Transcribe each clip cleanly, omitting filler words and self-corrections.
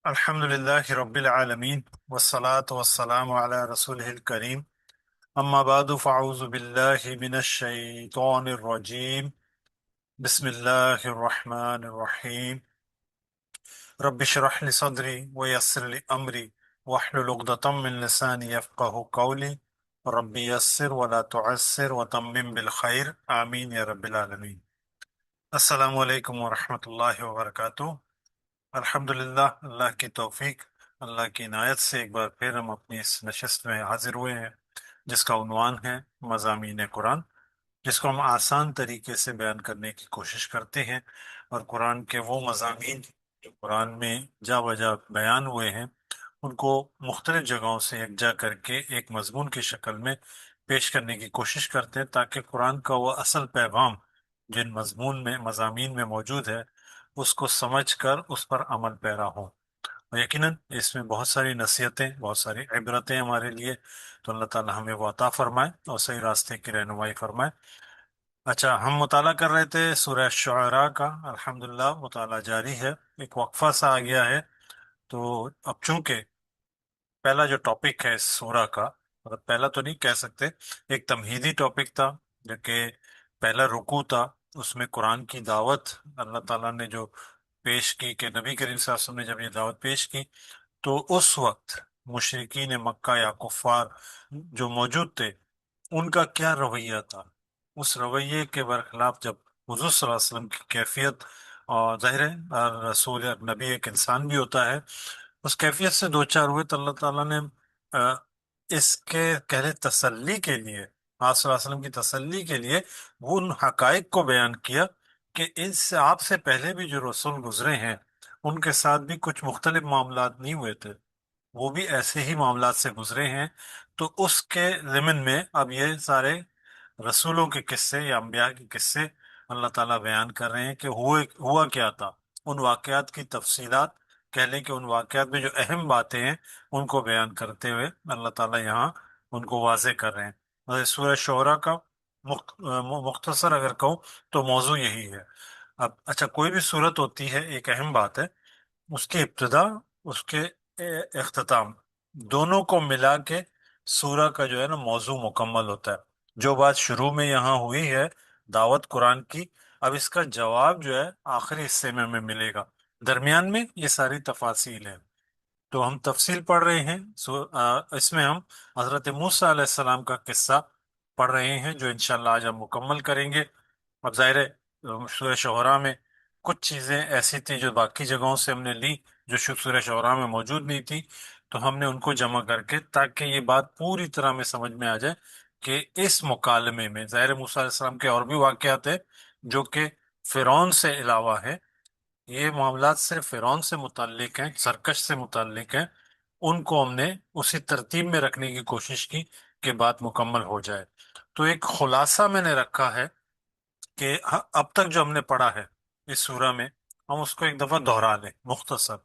الحمد لله رب العالمين والصلاة والسلام على رسوله الكريم أما بعد فأعوذ بالله من الشيطان الرجيم بسم الله الرحمن الرحيم رب اشرح لي صدري ويسر لي أمري واحلل عقدة من لساني يفقه قولي رب يسر ولا تعسر وتمم بالخير آمين يا رب العالمين. السلام علیکم ورحمۃ اللہ وبرکاتہ. الحمدللہ، اللہ کی توفیق، اللہ کی عنایت سے ایک بار پھر ہم اپنی اس نشست میں حاضر ہوئے ہیں جس کا عنوان ہے مضامین قرآن، جس کو ہم آسان طریقے سے بیان کرنے کی کوشش کرتے ہیں، اور قرآن کے وہ مضامین جو قرآن میں جا بجا بیان ہوئے ہیں ان کو مختلف جگہوں سے یکجا کر کے ایک مضمون کی شکل میں پیش کرنے کی کوشش کرتے ہیں تاکہ قرآن کا وہ اصل پیغام جن مضمون میں مضامین میں موجود ہے اس کو سمجھ کر اس پر عمل پیرا ہوں. اور یقیناً اس میں بہت ساری نصیحتیں، بہت ساری عبرتیں ہمارے لیے، تو اللہ تعالی ہمیں وہ عطا فرمائے اور صحیح راستے کی رہنمائی فرمائے. اچھا، ہم مطالعہ کر رہے تھے سورہ شعراء کا. الحمدللہ مطالعہ جاری ہے. ایک وقفہ سا آ گیا ہے، تو اب چونکہ پہلا جو ٹاپک ہے اس سورہ کا، مطلب پہلا تو نہیں کہہ سکتے، ایک تمہیدی ٹاپک تھا جو کہ پہلا رکوع تھا، اس میں قرآن کی دعوت اللہ تعالیٰ نے جو پیش کی کہ نبی کریم صلی اللہ علیہ وسلم نے جب یہ دعوت پیش کی تو اس وقت مشرکین مکہ یا کفار جو موجود تھے ان کا کیا رویہ تھا. اس رویے کے برخلاف جب حضور صلی اللہ علیہ وسلم کی کیفیت، اور ظاہر ہے رسول نبی ایک انسان بھی ہوتا ہے، اس کیفیت سے دو چار ہوئے تو اللہ تعالیٰ نے آ، اس کے کہہ تسلی کے لیے، آپ صلی اللہ علیہ وسلم کی تسلی کے لیے وہ ان حقائق کو بیان کیا کہ ان سے آپ سے پہلے بھی جو رسول گزرے ہیں ان کے ساتھ بھی کچھ مختلف معاملات نہیں ہوئے تھے، وہ بھی ایسے ہی معاملات سے گزرے ہیں. تو اس کے ضمن میں اب یہ سارے رسولوں کے قصے یا انبیاء کے قصے اللہ تعالیٰ بیان کر رہے ہیں کہ ہوا کیا تھا. ان واقعات کی تفصیلات، کہہ لیں کہ ان واقعات میں جو اہم باتیں ہیں ان کو بیان کرتے ہوئے اللہ تعالیٰ یہاں ان کو واضح کر رہے ہیں. اور سورہ شعراء کا مختصر اگر کہوں تو موضوع یہی ہے. اب اچھا، کوئی بھی صورت ہوتی ہے، ایک اہم بات ہے اس کی ابتدا، اس کے اختتام، دونوں کو ملا کے سورہ کا جو ہے نا موضوع مکمل ہوتا ہے. جو بات شروع میں یہاں ہوئی ہے دعوت قرآن کی، اب اس کا جواب جو ہے آخری حصے میں ہمیں ملے گا. درمیان میں یہ ساری تفاصیل ہیں. تو ہم تفصیل پڑھ رہے ہیں. اس میں ہم حضرت موسیٰ علیہ السلام کا قصہ پڑھ رہے ہیں جو انشاءاللہ آج ہم مکمل کریں گے. اب ظاہر ہے سورہ شعراء میں کچھ چیزیں ایسی تھیں جو باقی جگہوں سے ہم نے لی، جو سورہ شعراء میں موجود نہیں تھی، تو ہم نے ان کو جمع کر کے تاکہ یہ بات پوری طرح میں سمجھ میں آ جائے کہ اس مکالمے میں ظاہر موسیٰ علیہ السلام کے اور بھی واقعات ہیں جو کہ فرعون سے علاوہ ہے. یہ معاملات صرف فرعون سے متعلق ہیں، سرکش سے متعلق ہیں. ان کو ہم نے اسی ترتیب میں رکھنے کی کوشش کی کہ بات مکمل ہو جائے. تو ایک خلاصہ میں نے رکھا ہے کہ اب تک جو ہم نے پڑھا ہے اس سورہ میں، ہم اس کو ایک دفعہ دہرا لیں مختصر،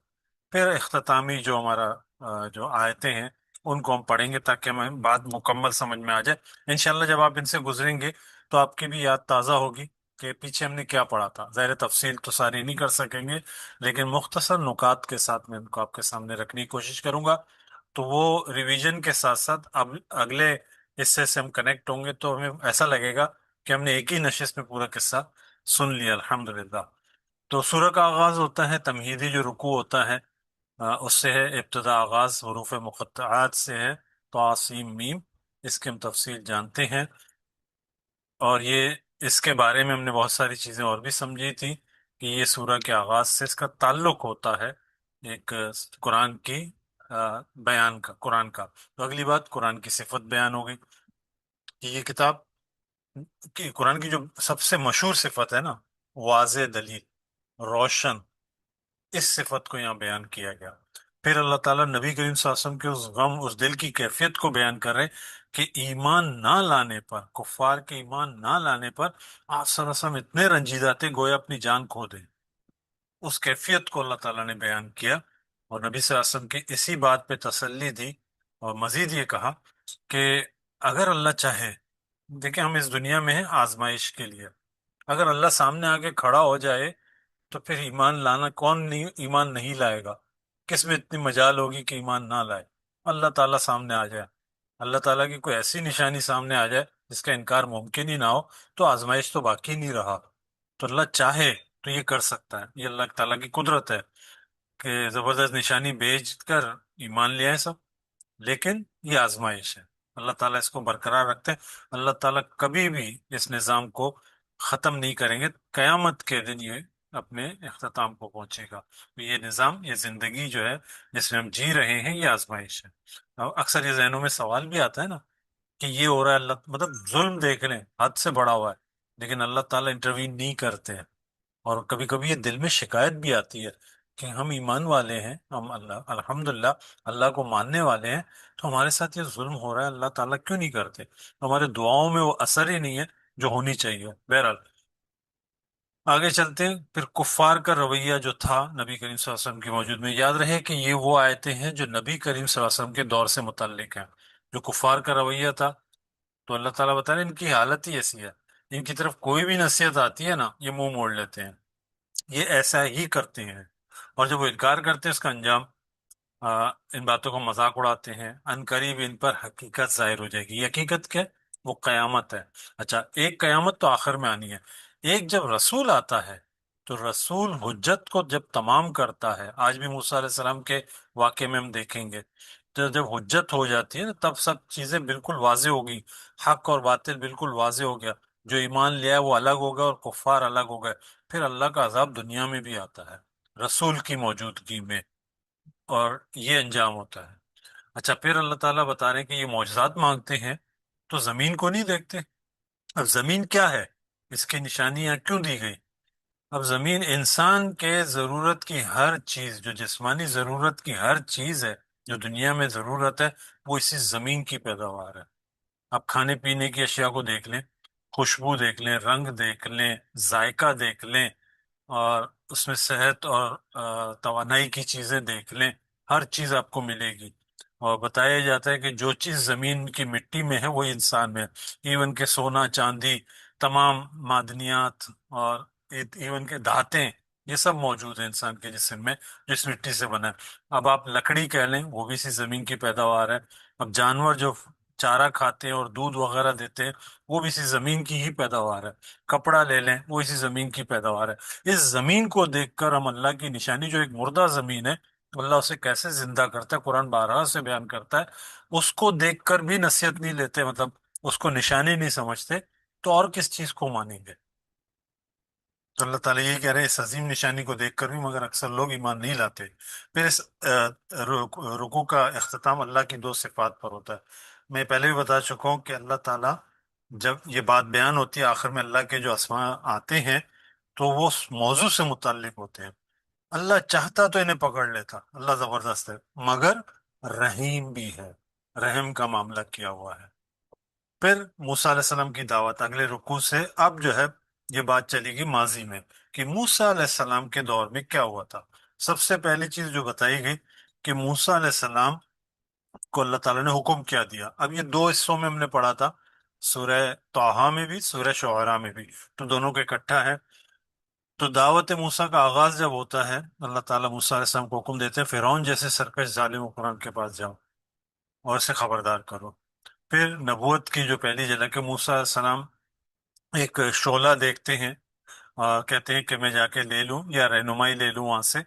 پھر اختتامی جو ہمارا جو آیتیں ہیں ان کو ہم پڑھیں گے تاکہ ہمیں بات مکمل سمجھ میں آ جائے. انشاءاللہ جب آپ ان سے گزریں گے تو آپ کی بھی یاد تازہ ہوگی کہ پیچھے ہم نے کیا پڑھا تھا. ظاہر تفصیل تو ساری نہیں کر سکیں گے لیکن مختصر نکات کے ساتھ میں ان کو آپ کے سامنے رکھنے کی کوشش کروں گا. تو وہ ریویژن کے ساتھ ساتھ اب اگلے حصے سے ہم کنیکٹ ہوں گے تو ہمیں ایسا لگے گا کہ ہم نے ایک ہی نشست میں پورا قصہ سن لیا الحمدللہ. تو سورہ کا آغاز ہوتا ہے تمہیدی جو رکوع ہوتا ہے، اس سے ہے ابتدا، آغاز حروف مقطعات سے ہے، طاسیم میم. اس کی ہم تفصیل جانتے ہیں، اور یہ اس کے بارے میں ہم نے بہت ساری چیزیں اور بھی سمجھی تھی کہ یہ سورہ کے آغاز سے اس کا تعلق ہوتا ہے ایک قرآن کی بیان کا، قرآن کا. تو اگلی بات قرآن کی صفت بیان ہو گئی کہ یہ کتاب کی قرآن کی جو سب سے مشہور صفت ہے نا، واضح دلیل، روشن، اس صفت کو یہاں بیان کیا گیا. پھر اللہ تعالیٰ نبی کریم صلی اللہ علیہ وسلم کے اس غم، اس دل کی کیفیت کو بیان کر رہے کہ ایمان نہ لانے پر، کفار کے ایمان نہ لانے پر آپ صلی اللہ علیہ وسلم اتنے رنجیدہ تھے گویا اپنی جان کھو دیں. اس کیفیت کو اللہ تعالیٰ نے بیان کیا اور نبی صلی اللہ علیہ وسلم کی اسی بات پہ تسلی دی، اور مزید یہ کہا کہ اگر اللہ چاہے، دیکھیں ہم اس دنیا میں ہیں آزمائش کے لیے، اگر اللہ سامنے آ کے کھڑا ہو جائے تو پھر ایمان لانا، کون نہیں ایمان نہیں لائے گا؟ کس میں اتنی مجال ہوگی کہ ایمان نہ لائے؟ اللہ تعالیٰ سامنے آ جائے، اللہ تعالیٰ کی کوئی ایسی نشانی سامنے آ جائے جس کا انکار ممکن ہی نہ ہو، تو آزمائش تو باقی نہیں رہا۔ تو اللہ چاہے تو یہ کر سکتا ہے، یہ اللہ تعالیٰ کی قدرت ہے کہ زبردست نشانی بھیج کر ایمان لے آئے سب، لیکن یہ آزمائش ہے، اللہ تعالیٰ اس کو برقرار رکھتے ہیں۔ اللہ تعالیٰ کبھی بھی اس نظام کو ختم نہیں کریں گے، قیامت کے دن یہ اپنے اختتام کو پہنچے گا۔ تو یہ نظام، یہ زندگی جو ہے جس میں ہم جی رہے ہیں، یہ آزمائش ہے۔ اب اکثر یہ ذہنوں میں سوال بھی آتا ہے نا کہ یہ ہو رہا ہے، اللہ مطلب ظلم دیکھ لیں حد سے بڑا ہوا ہے، لیکن اللہ تعالیٰ انٹروین نہیں کرتے ہیں۔ اور کبھی کبھی یہ دل میں شکایت بھی آتی ہے کہ ہم ایمان والے ہیں، ہم اللہ الحمدللہ اللہ کو ماننے والے ہیں، تو ہمارے ساتھ یہ ظلم ہو رہا ہے، اللہ تعالیٰ کیوں نہیں کرتے؟ ہمارے دعاؤں میں وہ اثر ہی نہیں ہے جو ہونی چاہیے۔ بہرحال آگے چلتے ہیں، پھر کفار کا رویہ جو تھا نبی کریم صلی اللہ علیہ وسلم کے موجود میں، یاد رہے کہ یہ وہ آیتیں ہیں جو نبی کریم صلی اللہ علیہ وسلم کے دور سے متعلق ہیں۔ جو کفار کا رویہ تھا، تو اللہ تعالیٰ بتا رہے ہیں ان کی حالت ہی ایسی ہے، ان کی طرف کوئی بھی نصیحت آتی ہے نا، یہ منہ موڑ لیتے ہیں، یہ ایسا ہی کرتے ہیں، اور جب وہ انکار کرتے ہیں اس کا انجام، ان باتوں کو مذاق اڑاتے ہیں، ان قریب ان پر حقیقت ظاہر ہو جائے گی۔ یہ حقیقت کیا ہے؟ وہ قیامت ہے۔ اچھا، ایک قیامت تو آخر میں آنی ہے، ایک جب رسول آتا ہے تو رسول حجت کو جب تمام کرتا ہے، آج بھی موسیٰ علیہ السلام کے واقعے میں ہم دیکھیں گے، تو جب حجت ہو جاتی ہے نا تب سب چیزیں بالکل واضح ہوگی، حق اور باطل بالکل واضح ہو گیا، جو ایمان لیا ہے وہ الگ ہوگا اور کفار الگ ہو گئے، پھر اللہ کا عذاب دنیا میں بھی آتا ہے رسول کی موجودگی میں، اور یہ انجام ہوتا ہے۔ اچھا، پھر اللہ تعالیٰ بتا رہے ہیں کہ یہ معجزات مانگتے ہیں تو زمین کو نہیں دیکھتے؟ اب زمین کیا ہے، اس کی نشانیاں کیوں دی گئی؟ اب زمین انسان کے ضرورت کی ہر چیز، جو جسمانی ضرورت کی ہر چیز ہے جو دنیا میں ضرورت ہے، وہ اسی زمین کی پیداوار ہے۔ آپ کھانے پینے کی اشیاء کو دیکھ لیں، خوشبو دیکھ لیں، رنگ دیکھ لیں، ذائقہ دیکھ لیں، اور اس میں صحت اور توانائی کی چیزیں دیکھ لیں، ہر چیز آپ کو ملے گی۔ اور بتایا جاتا ہے کہ جو چیز زمین کی مٹی میں ہے وہ انسان میں ہے، ایون کہ سونا چاندی، تمام معدنیات، اور ایون کہ دھاتیں، یہ سب موجود ہیں انسان کے جسم میں جس مٹی سے بنا ہے۔ اب آپ لکڑی کہہ لیں، وہ بھی اسی زمین کی پیداوار ہے۔ اب جانور جو چارہ کھاتے ہیں اور دودھ وغیرہ دیتے ہیں، وہ بھی اسی زمین کی ہی پیداوار ہے۔ کپڑا لے لیں، وہ اسی زمین کی پیداوار ہے۔ اس زمین کو دیکھ کر ہم اللہ کی نشانی، جو ایک مردہ زمین ہے، اللہ اسے کیسے زندہ کرتا ہے، قرآن بارہا سے بیان کرتا ہے، اس کو دیکھ کر بھی نصیحت نہیں لیتے، مطلب اس کو نشانی نہیں سمجھتے، تو اور کس چیز کو مانیں گے؟ تو اللہ تعالیٰ یہ کہہ رہے ہیں اس عظیم نشانی کو دیکھ کر بھی مگر اکثر لوگ ایمان نہیں لاتے۔ پھر اس رکوع کا اختتام اللہ کی دو صفات پر ہوتا ہے۔ میں پہلے بھی بتا چکا ہوں کہ اللہ تعالیٰ جب یہ بات بیان ہوتی ہے آخر میں، اللہ کے جو اسماء آتے ہیں تو وہ اس موضوع سے متعلق ہوتے ہیں۔ اللہ چاہتا تو انہیں پکڑ لیتا، اللہ زبردست ہے، مگر رحیم بھی ہے، رحم کا معاملہ کیا ہوا ہے۔ پھر موسیٰ علیہ السلام کی دعوت اگلے رکوع سے، اب جو ہے یہ بات چلے گی ماضی میں کہ موسیٰ علیہ السلام کے دور میں کیا ہوا تھا۔ سب سے پہلی چیز جو بتائی گئی کہ موسیٰ علیہ السلام کو اللہ تعالیٰ نے حکم کیا دیا۔ اب یہ دو حصوں میں ہم نے پڑھا تھا، سورہ طٰہٰ میں بھی، سورہ شعراء میں بھی، تو دونوں کا اکٹھا ہے۔ تو دعوت موسیٰ کا آغاز جب ہوتا ہے، اللہ تعالیٰ موسیٰ علیہ السلام کو حکم دیتے ہیں فرعون جیسے سرکش ظالم و قرآن کے پاس جاؤ اور اسے خبردار کرو۔ پھر نبوت کی جو پہلی جھلک ہے، موسیٰ علیہ السلام ایک شعلہ دیکھتے ہیں اور کہتے ہیں کہ میں جا کے لے لوں یا رہنمائی لے لوں وہاں سے،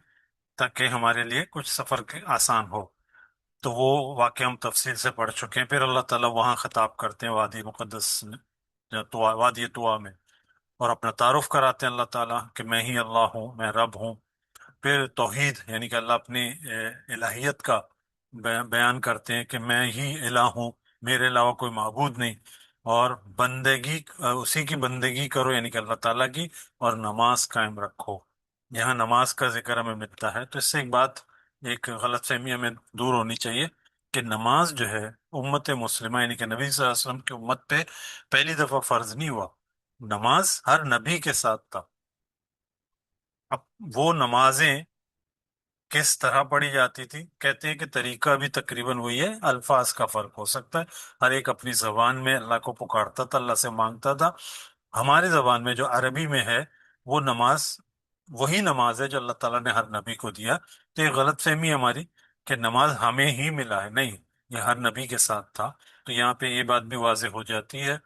تاکہ ہمارے لیے کچھ سفر کے آسان ہو۔ تو وہ واقعہ ہم تفصیل سے پڑھ چکے ہیں۔ پھر اللہ تعالیٰ وہاں خطاب کرتے ہیں وادی مقدس میں، وادی طوا میں، اور اپنا تعارف کراتے ہیں اللہ تعالیٰ کہ میں ہی اللہ ہوں، میں رب ہوں۔ پھر توحید یعنی کہ اللہ اپنی الہیت کا بیان کرتے ہیں کہ میں ہی الہ ہوں، میرے علاوہ کوئی معبود نہیں، اور بندگی اسی کی بندگی کرو یعنی کہ اللہ تعالیٰ کی، اور نماز قائم رکھو۔ یہاں نماز کا ذکر ہمیں ملتا ہے، تو اس سے ایک بات، ایک غلط فہمی ہمیں دور ہونی چاہیے کہ نماز جو ہے امت مسلمہ یعنی کہ نبی صلی اللہ علیہ وسلم کی امت پہ پہلی دفعہ فرض نہیں ہوا، نماز ہر نبی کے ساتھ تھا۔ اب وہ نمازیں کس طرح پڑھی جاتی تھی، کہتے ہیں کہ طریقہ بھی تقریباً وہی ہے، الفاظ کا فرق ہو سکتا ہے، ہر ایک اپنی زبان میں اللہ کو پکارتا تھا، اللہ سے مانگتا تھا۔ ہماری زبان میں جو عربی میں ہے وہ نماز وہی نماز ہے جو اللہ تعالیٰ نے ہر نبی کو دیا. تو یہ غلط فہمی ہے ہماری کہ نماز ہمیں ہی ملا ہے. نہیں، یہ ہر نبی کے ساتھ تھا. تو یہاں پہ یہ بات بھی واضح ہو جاتی ہے.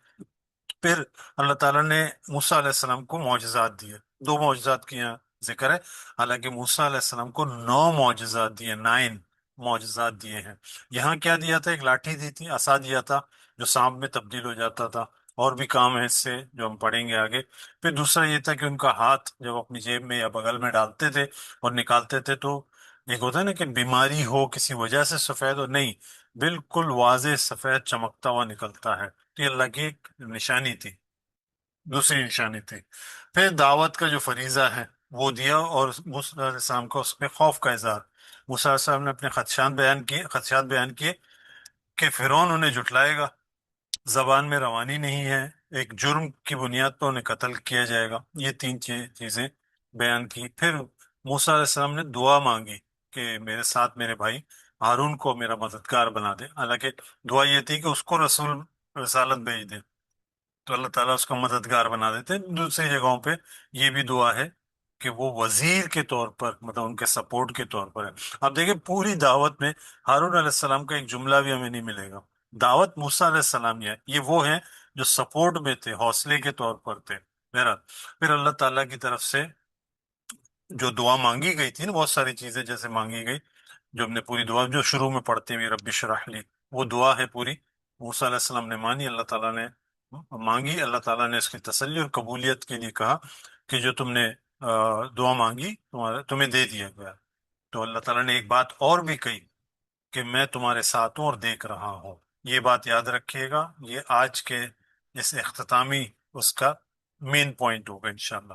پھر اللہ تعالیٰ نے موسیٰ علیہ السلام کو معجزات دیے. دو معجزات کی یہاں ذکر ہے. حالانکہ موسیٰ علیہ السلام کو 9 معجزات دیے، 9 معجزات دیے ہیں. یہاں کیا دیا تھا؟ ایک لاٹھی دی تھی، عصا دیا تھا جو سانپ میں تبدیل ہو جاتا تھا. اور بھی کام ہے اس سے جو ہم پڑھیں گے آگے. پھر دوسرا یہ تھا کہ ان کا ہاتھ جب اپنی جیب میں یا بغل میں ڈالتے تھے اور نکالتے تھے تو ایک ہوتا ہے نا کہ بیماری ہو کسی وجہ سے سفید ہو، نہیں، بالکل واضح سفید چمکتا ہوا نکلتا ہے. تو یہ اللہ کی ایک نشانی تھی، دوسری نشانی تھی. پھر دعوت کا جو فریضہ ہے وہ دیا، اور موسیٰ علیہ السلام کو اس پہ خوف کا اظہار. موسیٰ علیہ السلام نے اپنے خدشات بیان کیے کہ فرعون انہیں جھٹلائے گا، زبان میں روانی نہیں ہے، ایک جرم کی بنیاد پر انہیں قتل کیا جائے گا. یہ تین چیزیں بیان کی. پھر موسیٰ علیہ السلام نے دعا مانگی کہ میرے ساتھ میرے بھائی ہارون کو میرا مددگار بنا دے. حالانکہ دعا یہ تھی کہ اس کو رسالت بھیج دے تو اللہ تعالیٰ اس کا مددگار بنا دیتے ہیں. دوسری جگہوں پہ یہ بھی دعا ہے کہ وہ وزیر کے طور پر، مطلب ان کے سپورٹ کے طور پر ہے. اب دیکھیں پوری دعوت میں ہارون علیہ السلام کا ایک جملہ بھی ہمیں نہیں ملے گا. دعوت موسیٰ علیہ السلام یہ وہ ہیں جو سپورٹ میں تھے، حوصلے کے طور پر تھے. بہرحال پھر اللہ تعالیٰ کی طرف سے جو دعا مانگی گئی تھی نا، بہت ساری چیزیں جیسے مانگی گئی، جو ہم نے پوری دعا جو شروع میں پڑھتے ہیں رب اشرح لی، وہ دعا ہے پوری. موسیٰ علیہ السلام نے مانی، اللہ تعالیٰ نے مانگی. اللہ تعالیٰ نے اس کی تسلی اور قبولیت کے لیے کہا کہ جو تم نے دعا مانگی تمہیں دے دیا گیا. تو اللہ تعالیٰ نے ایک بات اور بھی کہی کہ میں تمہارے ساتھ ہوں اور دیکھ رہا ہوں. یہ بات یاد رکھیے گا، یہ آج کے اس اختتامی اس کا مین پوائنٹ ہوگا انشاءاللہ.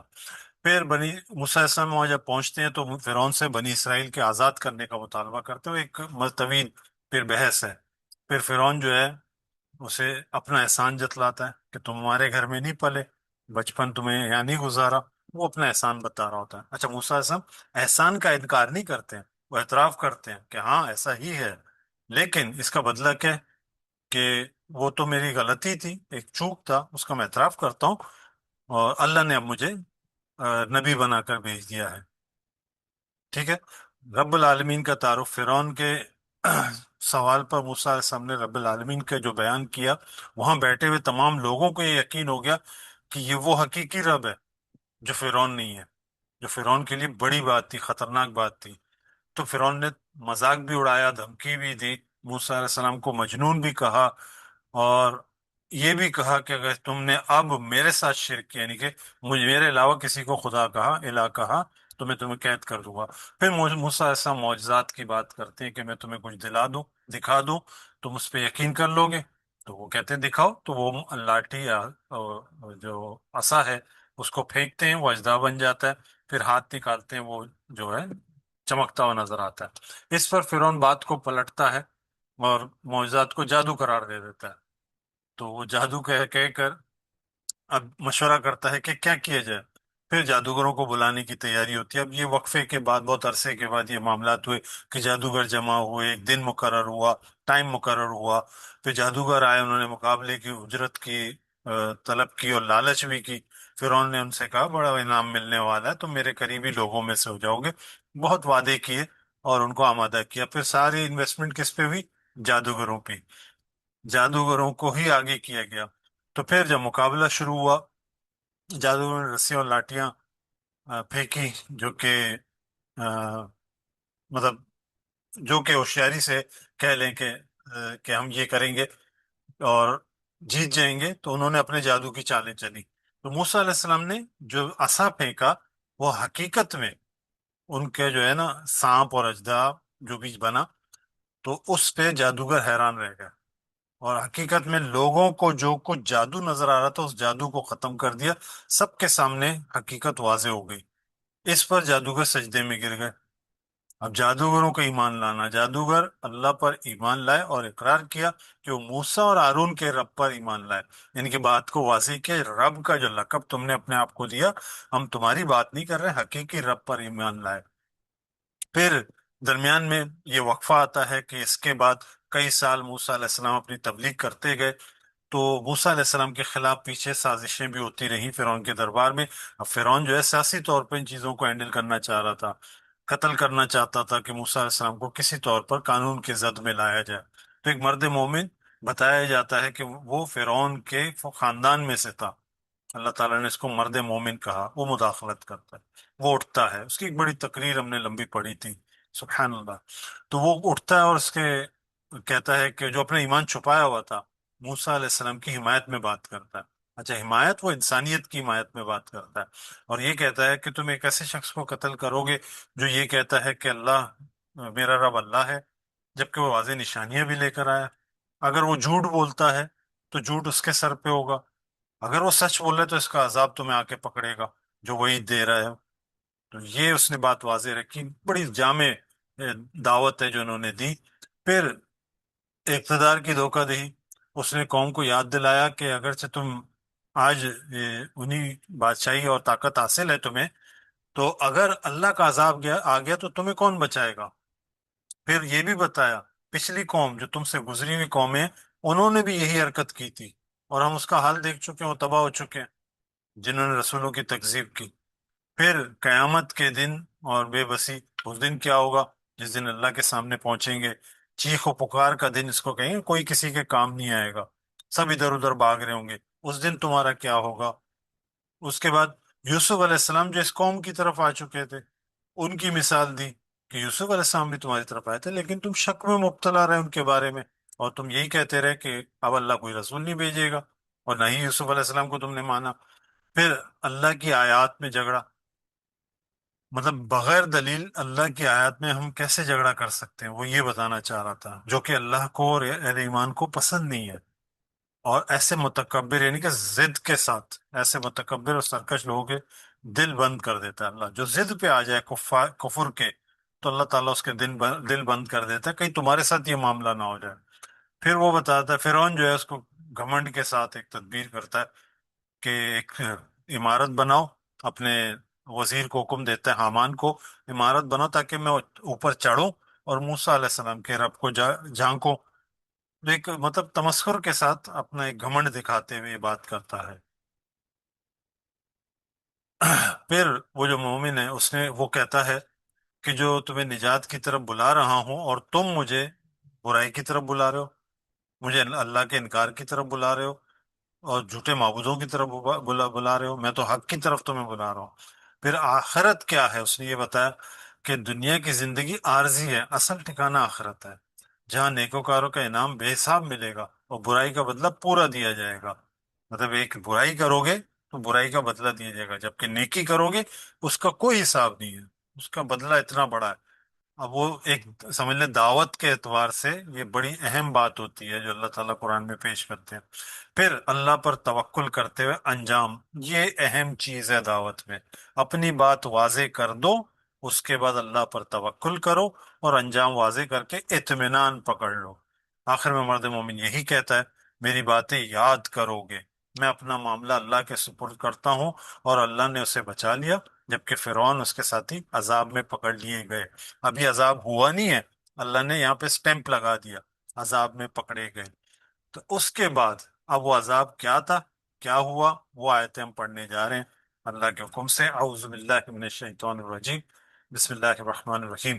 پھر موسیٰ علیہ السلام وہاں جب پہنچتے ہیں تو فرعون سے بنی اسرائیل کے آزاد کرنے کا مطالبہ کرتے ہوئے ایک طویل پھر بحث ہے. پھر فرعون جو ہے اسے اپنا احسان جتلاتا ہے کہ تم ہمارے گھر میں نہیں پلے، بچپن تمہیں یہاں نہیں گزارا. وہ اپنا احسان بتا رہا ہوتا ہے. اچھا، موسیٰ علیہ السلام احسان کا انکار نہیں کرتے ہیں، وہ اعتراف کرتے ہیں کہ ہاں ایسا ہی ہے، لیکن اس کا بدلہ کیا ہے کہ وہ تو میری غلطی تھی، ایک چوک تھا، اس کا میں اعتراف کرتا ہوں، اور اللہ نے اب مجھے نبی بنا کر بھیج دیا ہے. ٹھیک ہے. رب العالمین کا تعارف. فرعون کے سوال پر موسیٰ علیہ السلام نے رب العالمین کا جو بیان کیا، وہاں بیٹھے ہوئے تمام لوگوں کو یہ یقین ہو گیا کہ یہ وہ حقیقی رب ہے جو فرعون نہیں ہے. جو فرعون کے لیے بڑی بات تھی، خطرناک بات تھی. تو فرعون نے مذاق بھی اڑایا، دھمکی بھی دی، موسیٰ علیہ السلام کو مجنون بھی کہا، اور یہ بھی کہا کہ اگر تم نے اب میرے ساتھ شرک کیا، یعنی کہ مجھے میرے علاوہ کسی کو خدا کہا، الہ کہا، تو میں تمہیں قید کر دوں گا. پھر موسیٰ علیہ السلام معجزات کی بات کرتے ہیں کہ میں تمہیں کچھ دلا دوں، دکھا دوں، تم اس پہ یقین کر لو گے. تو وہ کہتے ہیں دکھاؤ. تو وہ لاٹھی یا جو عصا ہے اس کو پھینکتے ہیں، وہ اژدہا بن جاتا ہے. پھر ہاتھ نکالتے ہیں، وہ جو ہے چمکتا ہوا نظر آتا ہے. اس پر فرعون بات کو پلٹتا ہے اور معجزات کو جادو قرار دے دیتا ہے. تو وہ جادو کہہ کر اب مشورہ کرتا ہے کہ کیا کیا جائے. پھر جادوگروں کو بلانے کی تیاری ہوتی ہے. اب یہ وقفے کے بعد، بہت عرصے کے بعد یہ معاملات ہوئے کہ جادوگر جمع ہوئے، ایک دن مقرر ہوا، ٹائم مقرر ہوا. پھر جادوگر آئے، انہوں نے مقابلے کی اجرت کی طلب کی اور لالچ بھی کی. فرعون نے ان سے کہا بڑا انعام ملنے والا ہے، تم میرے قریبی لوگوں میں سے ہو جاؤ گے. بہت وعدے کیے اور ان کو آمادہ کیا. پھر ساری انویسٹمنٹ کس پہ ہوئی؟ جادوگروں پہ. جادوگروں کو ہی آگے کیا گیا. تو پھر جب مقابلہ شروع ہوا، جادوگروں نے رسیاں اور لاٹیاں پھینکی، جو کہ مطلب جو کہ ہوشیاری سے کہہ لیں کہ ہم یہ کریں گے اور جیت جائیں گے. تو انہوں نے اپنے جادو کی چالیں چلی. تو موسیٰ علیہ السلام نے جو عصا پھینکا، وہ حقیقت میں ان کے جو ہے نا سانپ اور اژدہا جو بھی بنا، تو اس پہ جادوگر حیران رہ گیا. اور حقیقت میں لوگوں کو جو کچھ جادو نظر آ رہا تھا، اس جادو کو ختم کر دیا. سب کے سامنے حقیقت واضح ہو گئی. اس پر جادوگر سجدے میں گر گئے. اب جادوگروں کا ایمان لانا، جادوگر اللہ پر ایمان لائے اور اقرار کیا کہ وہ موسیٰ اور ہارون کے رب پر ایمان لائے. یعنی کہ بات کو واضح کیا، رب کا جو لقب تم نے اپنے آپ کو دیا، ہم تمہاری بات نہیں کر رہے، حقیقی رب پر ایمان لائے. پھر درمیان میں یہ وقفہ آتا ہے کہ اس کے بعد کئی سال موسیٰ علیہ السلام اپنی تبلیغ کرتے گئے. تو موسیٰ علیہ السلام کے خلاف پیچھے سازشیں بھی ہوتی رہیں فرعون کے دربار میں. اب فرعون جو ہے سیاسی طور پر ان چیزوں کو ہینڈل کرنا چاہ رہا تھا، قتل کرنا چاہتا تھا کہ موسیٰ علیہ السلام کو کسی طور پر قانون کی زد میں لایا جائے. تو ایک مرد مومن بتایا جاتا ہے کہ وہ فرعون کے خاندان میں سے تھا. اللہ تعالیٰ نے اس کو مرد مومن کہا. وہ مداخلت کرتا ہے، وہ اٹھتا ہے. اس کی ایک بڑی تقریر ہم نے لمبی پڑھی تھی. سبحان اللہ. تو وہ اٹھتا ہے اور اس کے کہتا ہے کہ جو اپنا ایمان چھپایا ہوا تھا موسیٰ علیہ السلام کی حمایت میں بات کرتا ہے. اچھا، حمایت، وہ انسانیت کی حمایت میں بات کرتا ہے. اور یہ کہتا ہے کہ تم ایک ایسے شخص کو قتل کرو گے جو یہ کہتا ہے کہ اللہ، میرا رب اللہ ہے، جبکہ وہ واضح نشانیاں بھی لے کر آیا. اگر وہ جھوٹ بولتا ہے تو جھوٹ اس کے سر پہ ہوگا، اگر وہ سچ بول رہا ہے تو اس کا عذاب تمہیں آ کے پکڑے گا جو وہی دے رہا ہے. تو یہ اس نے بات واضح رکھی. بڑی جامع دعوت ہے جو انہوں نے دی. پھر اقتدار کی دھوکہ دہی. اس نے قوم کو یاد دلایا کہ اگرچہ تم آج انہی بادشاہی اور طاقت حاصل ہے تمہیں، تو اگر اللہ کا عذاب آ گیا تو تمہیں کون بچائے گا. پھر یہ بھی بتایا پچھلی قوم جو تم سے گزری ہوئی قومیں، انہوں نے بھی یہی حرکت کی تھی اور ہم اس کا حال دیکھ چکے ہیں، وہ تباہ ہو چکے ہیں جنہوں نے رسولوں کی تکذیب کی. پھر قیامت کے دن اور بے بسی. اس دن کیا ہوگا؟ جس دن اللہ کے سامنے پہنچیں گے، چیخ و پکار کا دن اس کو کہیں گے. کوئی کسی کے کام نہیں آئے گا، سب ادھر ادھر بھاگ رہے ہوں گے. اس دن تمہارا کیا ہوگا؟ اس کے بعد یوسف علیہ السلام جو اس قوم کی طرف آ چکے تھے، ان کی مثال دی کہ یوسف علیہ السلام بھی تمہاری طرف آئے تھے لیکن تم شک میں مبتلا رہے ان کے بارے میں، اور تم یہی کہتے رہے کہ اب اللہ کوئی رسول نہیں بھیجے گا، اور نہ ہی یوسف علیہ السلام کو تم نے مانا. پھر اللہ کی آیات میں جھگڑا. مطلب بغیر دلیل اللہ کی آیات میں ہم کیسے جھگڑا کر سکتے ہیں، وہ یہ بتانا چاہ رہا تھا، جو کہ اللہ کو اور اہل ایمان کو پسند نہیں ہے. اور ایسے متکبر، یعنی کہ ضد کے ساتھ ایسے متکبر اور سرکش لوگوں کے دل بند کر دیتا ہے اللہ. جو ضد پہ آ جائے کفر کے، تو اللہ تعالیٰ اس کے دل بند کر دیتا ہے کہیں تمہارے ساتھ یہ معاملہ نہ ہو جائے. پھر وہ بتاتا ہے فرعون جو ہے اس کو گھمنڈ کے ساتھ ایک تدبیر کرتا ہے کہ ایک عمارت بناؤ. اپنے وزیر کو حکم دیتا ہے حامان کو، عمارت بناؤ تاکہ میں اوپر چڑھوں اور موسیٰ علیہ السلام کے رب کو جھانکوں. ایک مطلب تمسخر کے ساتھ اپنا ایک گھمنڈ دکھاتے ہوئے یہ بات کرتا ہے. پھر وہ جو مومن ہے اس نے وہ کہتا ہے کہ جو تمہیں نجات کی طرف بلا رہا ہوں اور تم مجھے برائی کی طرف بلا رہے ہو، مجھے اللہ کے انکار کی طرف بلا رہے ہو اور جھوٹے معبودوں کی طرف بلا رہے ہو، میں تو حق کی طرف تمہیں بلا رہا ہوں. پھر آخرت کیا ہے اس نے یہ بتایا کہ دنیا کی زندگی عارضی ہے، اصل ٹھکانہ آخرت ہے جہاں نیکوکاروں کا انعام بے حساب ملے گا اور برائی کا بدلہ پورا دیا جائے گا. مطلب ایک برائی کرو گے تو برائی کا بدلہ دیا جائے گا، جبکہ نیکی کرو گے اس کا کوئی حساب نہیں ہے، اس کا بدلہ اتنا بڑا ہے. اب وہ ایک سمجھ لیں دعوت کے اعتبار سے یہ بڑی اہم بات ہوتی ہے جو اللہ تعالیٰ قرآن میں پیش کرتے ہیں. پھر اللہ پر توکل کرتے ہوئے انجام، یہ اہم چیز ہے دعوت میں. اپنی بات واضح کر دو، اس کے بعد اللہ پر توکل کرو اور انجام واضح کر کے اطمینان پکڑ لو. آخر میں مرد مومن یہی کہتا ہے میری باتیں یاد کرو گے، میں اپنا معاملہ اللہ کے سپرد کرتا ہوں. اور اللہ نے اسے بچا لیا جبکہ فرعون اس کے ساتھی عذاب میں پکڑ لیے گئے. ابھی عذاب ہوا نہیں ہے، اللہ نے یہاں پہ سٹیمپ لگا دیا، عذاب میں پکڑے گئے. تو اس کے بعد اب وہ عذاب کیا تھا، کیا ہوا، وہ آیتیں ہم پڑھنے جا رہے ہیں اللہ کے حکم سے. اعوذ باللہ من الشیطان الرجیم، بسم اللہ الرحمن الرحیم.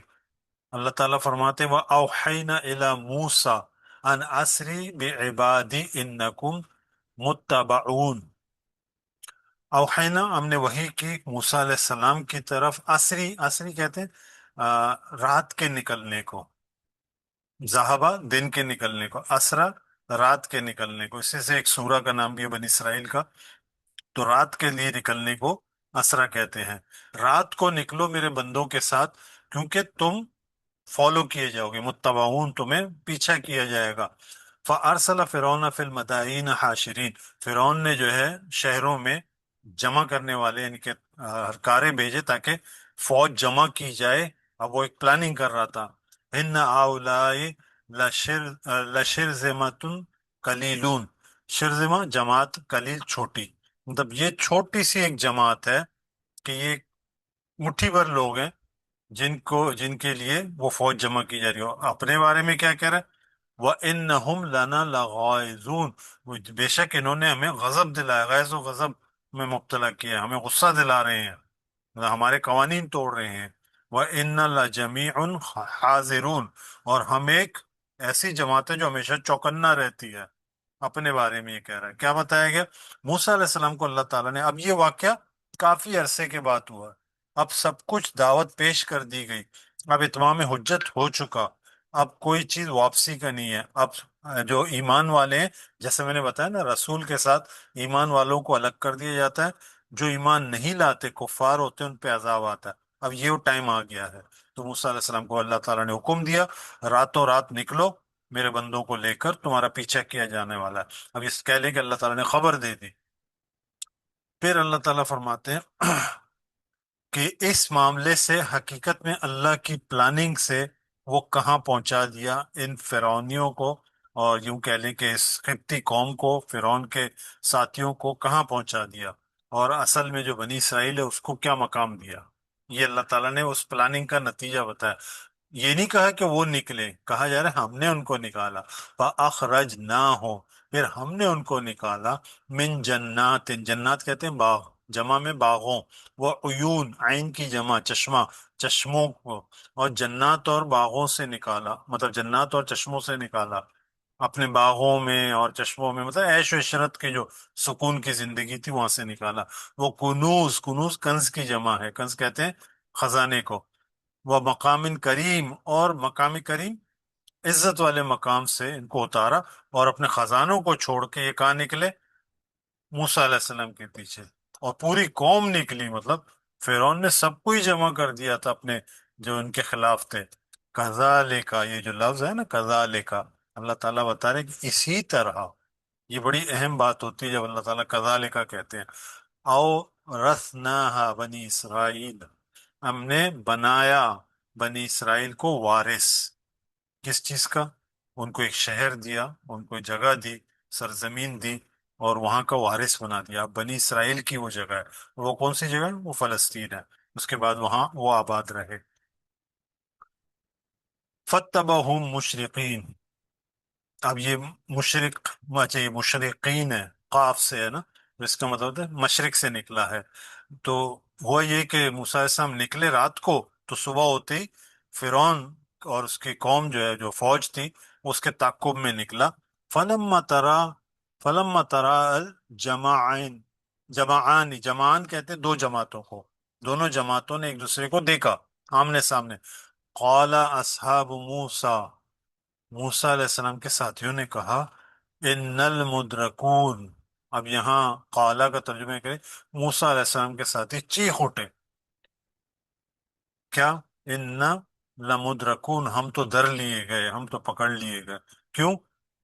اللہ تعالیٰ فرماتے ہیں وَأَوْحَيْنَا إِلَى مُوسَىٰ أَنْ أَسْرِ بِعِبَادِي إِنَّكُمْ مُتَّبَعُونَ. اوحینا، ہم نے وحی کی موسیٰ علیہ السلام کی طرف. عصری، عصری کہتے ہیں رات کے نکلنے کو. ذہبہ دن کے نکلنے کو، اسرا رات کے نکلنے کو. اسی سے ایک سورہ کا نام بھی ہے بنی اسرائیل کا. تو رات کے لیے نکلنے کو اسرا کہتے ہیں. رات کو نکلو میرے بندوں کے ساتھ کیونکہ تم فالو کیے جاؤ گے، متبعون، تمہیں پیچھا کیا جائے گا. فَأَرْسَلَ فِرْعَوْنَ فِي الْمَدَائِنِ حَاشِرِينَ. فرعون نے جو ہے شہروں میں جمع کرنے والے یعنی کہ ہرکارے بھیجے تاکہ فوج جمع کی جائے. اب وہ ایک پلاننگ کر رہا تھا. ان هؤلاء لشرذمۃ قلیلون. شرذمہ جماعت، قلیل چھوٹی. مطلب یہ چھوٹی سی ایک جماعت ہے کہ یہ مٹھی بھر لوگ ہیں جن کے لیے وہ فوج جمع کی جا رہی ہو. اپنے بارے میں کیا کہہ رہا ہے؟ وَإِنَّهُمْ لَنَا لَغَائِظُونَ، بے شک انہوں نے ہمیں غضب دلایا، غیظ و غضب میں مبتلا کیا، ہمیں غصہ دلا رہے ہیں، ہمارے قوانین توڑ رہے ہیں۔ وَإِنَّ لَجَمِيعٌ حَاذِرُونَ، اور ہم ایک ایسی جماعت ہے جو ہمیشہ چوکنا رہتی ہے۔ اپنے بارے میں یہ کہہ رہا ہے، کیا بتایا گیا؟ موسیٰ علیہ السلام کو اللہ تعالیٰ نے، اب یہ واقعہ کافی عرصے کے بعد ہوا، اب سب کچھ دعوت پیش کر دی گئی، اب اتمام حجت ہو چکا، اب کوئی چیز واپسی کا نہیں ہے۔ اب جو ایمان والے ہیں، جیسے میں نے بتایا نا، رسول کے ساتھ ایمان والوں کو الگ کر دیا جاتا ہے، جو ایمان نہیں لاتے کفار ہوتے ہیں ان پہ عذاب آتا ہے۔ اب یہ ٹائم آ گیا ہے، تو موسیٰ علیہ السلام کو اللہ تعالیٰ نے حکم دیا، راتوں رات نکلو، میرے بندوں کو لے کر تمہارا پیچھا کیا جانے والا ہے۔ اب اس کہہ لیں کہ اللہ تعالیٰ نے خبر دے دی۔ پھر اللہ تعالیٰ فرماتے ہیں کہ اس معاملے سے حقیقت میں اللہ کی پلاننگ سے وہ کہاں پہنچا دیا ان فرعونیوں کو، اور یوں کہہ لیں کہ اس قبطی قوم کو، فرعون کے ساتھیوں کو کہاں پہنچا دیا، اور اصل میں جو بنی اسرائیل ہے اس کو کیا مقام دیا۔ یہ اللہ تعالیٰ نے اس پلاننگ کا نتیجہ بتایا۔ یہ نہیں کہا کہ وہ نکلے، کہا جا رہا ہے ہم نے ان کو نکالا، فَأَخْرَجْنَاهُ، پھر ہم نے ان کو نکالا، من جنات، جنات کہتے ہیں باغ، جمع میں باغوں، وہ عیون، عین کی جمع چشمہ، چشموں کو، اور جنات اور باغوں سے نکالا، مطلب جنات اور چشموں سے نکالا، اپنے باغوں میں اور چشموں میں، مطلب عیش و عشرت کے جو سکون کی زندگی تھی وہاں سے نکالا۔ وہ کنوز، کنوز کنز کی جمع ہے، کنز کہتے ہیں خزانے کو، وہ مقام کریم، اور مقام کریم عزت والے مقام سے ان کو اتارا، اور اپنے خزانوں کو چھوڑ کے یہ کہاں نکلے؟ موسیٰ علیہ السلام کے پیچھے، اور پوری قوم نکلی، مطلب فرعون نے سب کو ہی جمع کر دیا تھا اپنے جو ان کے خلاف تھے۔ کذالک، یہ جو لفظ ہے نا کذالک، اللہ تعالیٰ بتا رہے کہ اسی طرح، یہ بڑی اہم بات ہوتی ہے جب اللہ تعالیٰ کذالک کہتے ہیں۔ او رثناها بنی اسرائیل، ہم نے بنایا بنی اسرائیل کو وارث، کس چیز کا؟ ان کو ایک شہر دیا، ان کو جگہ دی، سرزمین دی، اور وہاں کا وارث بنا دیا۔ بنی اسرائیل کی وہ جگہ ہے، وہ کون سی جگہ ہے؟ وہ فلسطین ہے، اس کے بعد وہاں وہ آباد رہے۔ فَاتَّبَعُوهُمْ مُشْرِقِينَ، اب یہ مشرق، اچھا یہ مشرقین ہے، قاف سے ہے نا، تو اس کا مطلب ہے مشرق سے نکلا ہے۔ تو ہوا یہ کہ موسیٰ علیہ السلام نکلے رات کو، تو صبح ہوتے ہی فرعون اور اس کی قوم جو ہے، جو فوج تھی، اس کے تعقب میں نکلا۔ فلما ترا الجمعین، جمعان کہتے ہیں دو جماعتوں کو، دونوں جماعتوں نے ایک دوسرے کو دیکھا آمنے سامنے، قال اصحاب موسیٰ، موسیٰ علیہ السلام کے ساتھیوں نے کہا، ان المدرکون، اب یہاں قالا کا ترجمہ کریں، موسیٰ علیہ السلام کے ساتھی چیخ اٹھے، کیا؟ ان لمدرکون، ہم تو در لیے گئے، ہم تو پکڑ لیے گئے۔ کیوں؟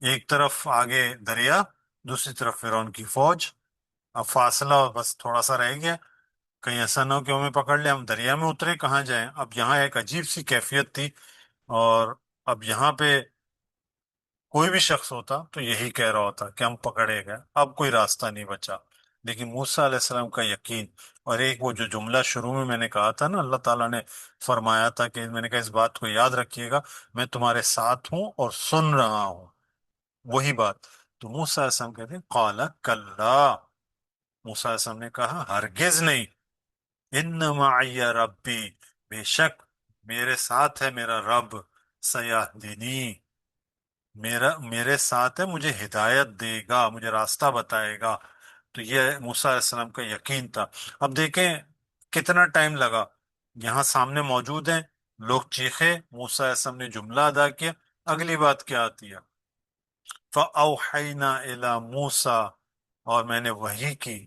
ایک طرف آگے دریا، دوسری طرف فرعون کی فوج، اب فاصلہ بس تھوڑا سا رہ گیا، کہیں ایسا نہ ہو کہ ہمیں پکڑ لے، ہم دریا میں اترے کہاں جائیں؟ اب یہاں ایک عجیب سی کیفیت تھی، اور اب یہاں پہ کوئی بھی شخص ہوتا تو یہی کہہ رہا ہوتا کہ ہم پکڑے گئے، اب کوئی راستہ نہیں بچا۔ لیکن موسیٰ علیہ السلام کا یقین، اور ایک وہ جو جملہ شروع میں نے کہا تھا نا، اللہ تعالیٰ نے فرمایا تھا کہ میں نے کہا اس بات کو یاد رکھیے گا، میں تمہارے ساتھ ہوں اور سن رہا ہوں، وہی بات۔ تو موسیٰ علیہ السلام کہتے ہیں قال کلا، موسیٰ علیہ السلام نے کہا ہرگز نہیں، ان معی ربی، بے شک میرے ساتھ ہے میرا رب، سیہدینی، میرے ساتھ ہے، مجھے ہدایت دے گا، مجھے راستہ بتائے گا۔ تو یہ موسیٰ علیہ السلام کا یقین تھا۔ اب دیکھیں کتنا ٹائم لگا، یہاں سامنے موجود ہیں، لوگ چیخے، موسیٰ علیہ السلام نے جملہ ادا کیا، اگلی بات کیا آتی ہے؟ فَأَوْحَيْنَا إِلَى مُوسَى، اور میں نے وحی کی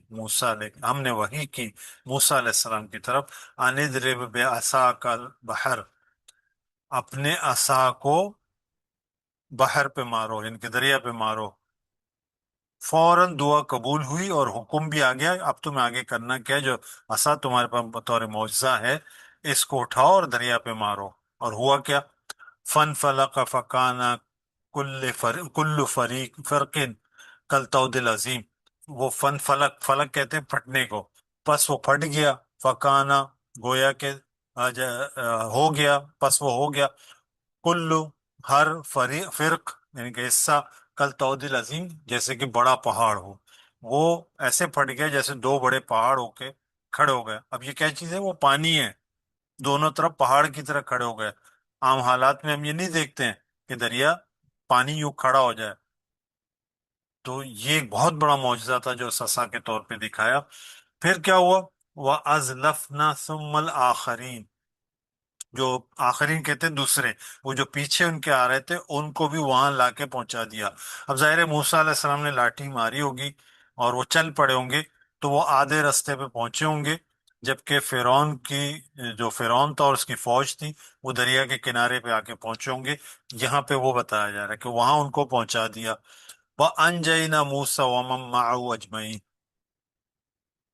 ہم نے وحی کی موسیٰ علیہ السلام کی طرف، أَنِ اضْرِبْ بِعَصَاكَ الْبَحْرَ، اپنے عصا کو بحر پہ مارو، یعنی کہ دریا پہ مارو۔ فوراً دعا قبول ہوئی اور حکم بھی آ گیا، اب تمہیں آگے کرنا کیا ہے؟ جو عصا تمہارے پاس بطور معجزہ ہے، اس کو اٹھاؤ اور دریا پہ مارو۔ اور ہوا کیا؟ فن فلق فکانا کل فریق فرقن کالطود العظیم، وہ فن فلک، فلک کہتے ہیں پھٹنے کو، پس وہ پھٹ گیا، فکانا گویا کہ ہو گیا، پس وہ ہو گیا، کلو ہر فرق، یعنی کہ حصہ کل تودل عظیم، جیسے کہ بڑا پہاڑ ہو، وہ ایسے پھٹ گئے جیسے دو بڑے پہاڑ ہو کے کھڑے ہو گئے۔ اب یہ کیا چیز ہے؟ وہ پانی ہے، دونوں طرف پہاڑ کی طرح کھڑے ہو گئے۔ عام حالات میں ہم یہ نہیں دیکھتے ہیں کہ دریا پانی یوں کھڑا ہو جائے۔ تو یہ ایک بہت بڑا معجزہ تھا جو سزا کے طور پہ دکھایا۔ پھر کیا ہوا؟ وَأَزْلَفْنَا ثُمَّ الْآخَرِينَ، جو آخرین کہتے ہیں دوسرے، وہ جو پیچھے ان کے آ رہے تھے ان کو بھی وہاں لا کے پہنچا دیا۔ اب ظاہر ہے موسیٰ علیہ السلام نے لاٹھی ماری ہوگی اور وہ چل پڑے ہوں گے، تو وہ آدھے رستے پہ پہنچے ہوں گے، جبکہ فرعون کی، جو فرعون تھا اور اس کی فوج تھی، وہ دریا کے کنارے پہ آ کے پہنچے ہوں گے۔ یہاں پہ وہ بتایا جا رہا ہے کہ وہاں ان کو پہنچا دیا۔ وَأَنْجَيْنَا مُوسَىٰ وَمَن مَّعَهُ أَجْمَعِينَ،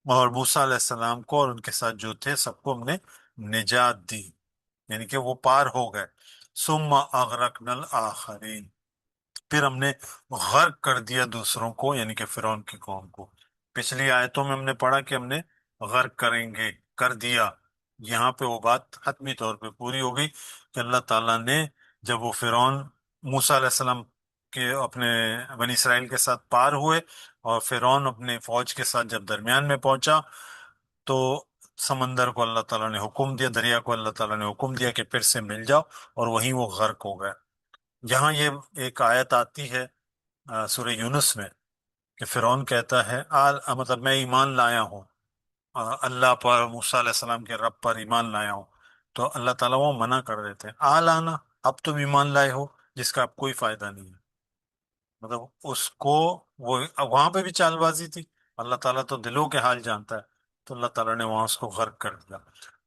اور موسیٰ علیہ السلام کو اور ان کے ساتھ جو تھے سب کو ہم نے نجات دی، یعنی کہ وہ پار ہو گئے۔ ثم اغرقنا الآخرین، پھر ہم نے غرق کر دیا دوسروں کو، یعنی کہ فرعون کی قوم کو۔ پچھلی آیتوں میں ہم نے پڑھا کہ ہم نے غرق کریں گے، کر دیا۔ یہاں پہ وہ بات حتمی طور پہ پوری ہو گئی کہ اللہ تعالیٰ نے جب وہ فرعون موسیٰ علیہ السلام کے اپنے بنی اسرائیل کے ساتھ پار ہوئے، اور فرعون اپنے فوج کے ساتھ جب درمیان میں پہنچا، تو سمندر کو اللہ تعالیٰ نے حکم دیا، دریا کو اللہ تعالیٰ نے حکم دیا کہ پھر سے مل جاؤ، اور وہیں وہ غرق ہو گئے۔ یہاں یہ ایک آیت آتی ہے سورہ یونس میں کہ فرعون کہتا ہے مطلب میں ایمان لایا ہوں، اللہ پر، موسیٰ علیہ السلام کے رب پر ایمان لایا ہوں۔ تو اللہ تعالیٰ وہ منع کر دیتے ہیں، آنا اب تم ایمان لائے ہو جس کا اب کوئی فائدہ نہیں ہے۔ مطلب اس کو، وہ وہاں پہ بھی چال بازی تھی، اللہ تعالیٰ تو دلوں کے حال جانتا ہے، تو اللہ تعالیٰ نے وہاں اس کو غرق کر دیا۔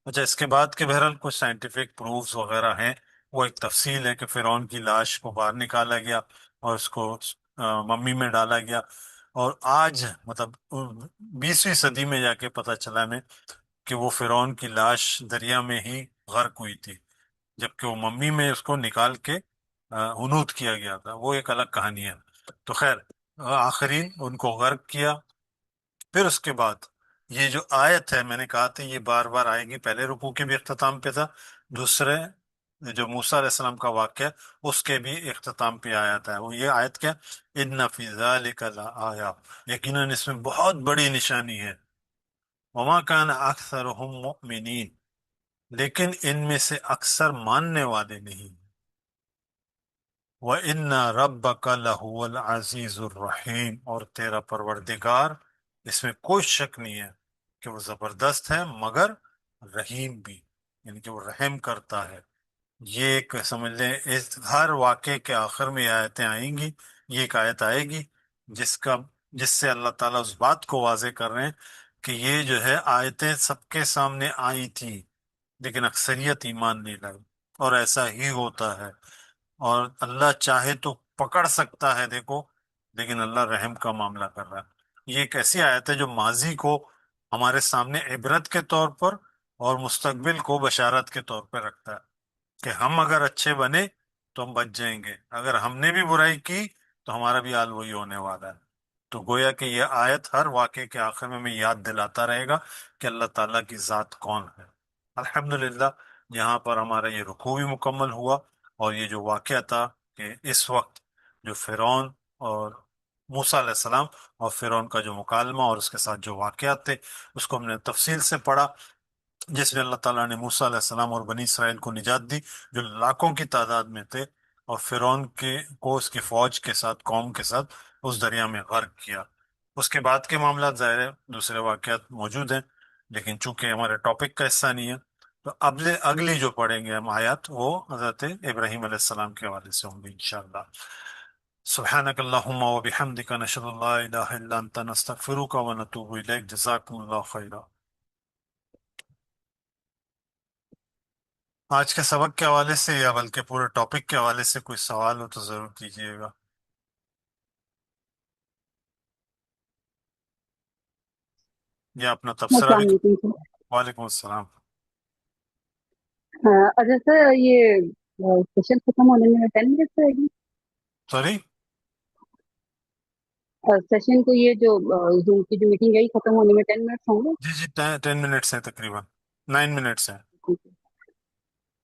اچھا، اس کے بعد کے بہرحال کچھ سائنٹیفک پروفز وغیرہ ہیں، وہ ایک تفصیل ہے کہ فرعون کی لاش کو باہر نکالا گیا اور اس کو ممی میں ڈالا گیا، اور آج مطلب 20ویں صدی میں جا کے پتہ چلا ہمیں کہ وہ فرعون کی لاش دریا میں ہی غرق ہوئی تھی، جبکہ وہ ممی میں اس کو نکال کے ہنوت کیا گیا تھا، وہ ایک الگ کہانی ہے۔ تو خیر، آخرین ان کو غرق کیا۔ پھر اس کے بعد یہ جو آیت ہے، میں نے کہا تھا یہ بار بار آئے گی، پہلے رکوع کے بھی اختتام پہ تھا، دوسرے جو موسیٰ علیہ السلام کا واقعہ اس کے بھی اختتام پہ آیت ہے۔ وہ یہ آیت کیا؟ ان فی ذلک لآیہ، یقیناً اس میں بہت بڑی نشانی ہے۔ وما کان اکثرهم مؤمنین، لیکن ان میں سے اکثر ماننے والے نہیں۔ وَإِنَّ رَبَّكَ لَهُوَ الْعَزِيزُ الرَّحِيمُ، اور تیرا پروردگار، اس میں کوئی شک نہیں ہے کہ وہ زبردست ہے مگر رحیم بھی، یعنی کہ وہ رحم کرتا ہے۔ یہ ایک سمجھ لیں، اس ہر واقعے کے آخر میں یہ آیتیں آئیں گی، یہ ایک آیت آئے گی جس سے اللہ تعالیٰ اس بات کو واضح کر رہے ہیں کہ یہ جو ہے آیتیں سب کے سامنے آئی تھیں، لیکن اکثریت ایمان نہیں لائی، اور ایسا ہی ہوتا ہے۔ اور اللہ چاہے تو پکڑ سکتا ہے، دیکھو، لیکن اللہ رحم کا معاملہ کر رہا ہے۔ یہ ایک ایسی آیت ہے جو ماضی کو ہمارے سامنے عبرت کے طور پر اور مستقبل کو بشارت کے طور پر رکھتا ہے کہ ہم اگر اچھے بنے تو ہم بچ جائیں گے، اگر ہم نے بھی برائی کی تو ہمارا بھی حال وہی ہونے والا ہے۔ تو گویا کہ یہ آیت ہر واقعے کے آخر میں ہمیں یاد دلاتا رہے گا کہ اللہ تعالیٰ کی ذات کون ہے۔ الحمدللہ، یہاں پر ہمارا یہ رکوع بھی مکمل ہوا، اور یہ جو واقعہ تھا کہ اس وقت جو فرعون اور موسیٰ علیہ السلام اور فرعون کا جو مکالمہ اور اس کے ساتھ جو واقعات تھے، اس کو ہم نے تفصیل سے پڑھا، جس میں اللہ تعالیٰ نے موسیٰ علیہ السلام اور بنی اسرائیل کو نجات دی، جو لاکھوں کی تعداد میں تھے، اور فرعون کو اس کی فوج کے ساتھ، قوم کے ساتھ اس دریا میں غرق کیا۔ اس کے بعد کے معاملات ظاہر ہے دوسرے واقعات موجود ہیں، لیکن چونکہ ہمارے ٹاپک کا حصہ نہیں ہے، تو اگلی جو پڑھیں گے ہم آیات، وہ حضرت ابراہیم علیہ السلام کے حوالے سے ہوں گے انشاءاللہ۔ سبحانک اللہم و بحمدک، نشہد ان لا الہ الا انت، نستغفرک و نتوب الیک۔ جزاکم اللہ خیرا۔ آج کے سبق کے حوالے سے یا بلکہ پورے ٹاپک کے حوالے سے کوئی سوال ہو تو ضرور کیجیے گا۔ یا اپنا تبصرہ السلام بھی۔ علیکم سر۔ وعلیکم السلام۔ اچھا سر، یہ سیشن ختم ہونے میں 10 منٹ رہے گی؟ سوری؟ سیشن کو یہ جو زوم کی جو میٹنگ ہے یہ ختم ہونے میں 10 منٹ ہوں گے؟ جی جی، 10 منٹس ہیں، تقریباً 9 منٹس ہیں۔ ٹھیک ہے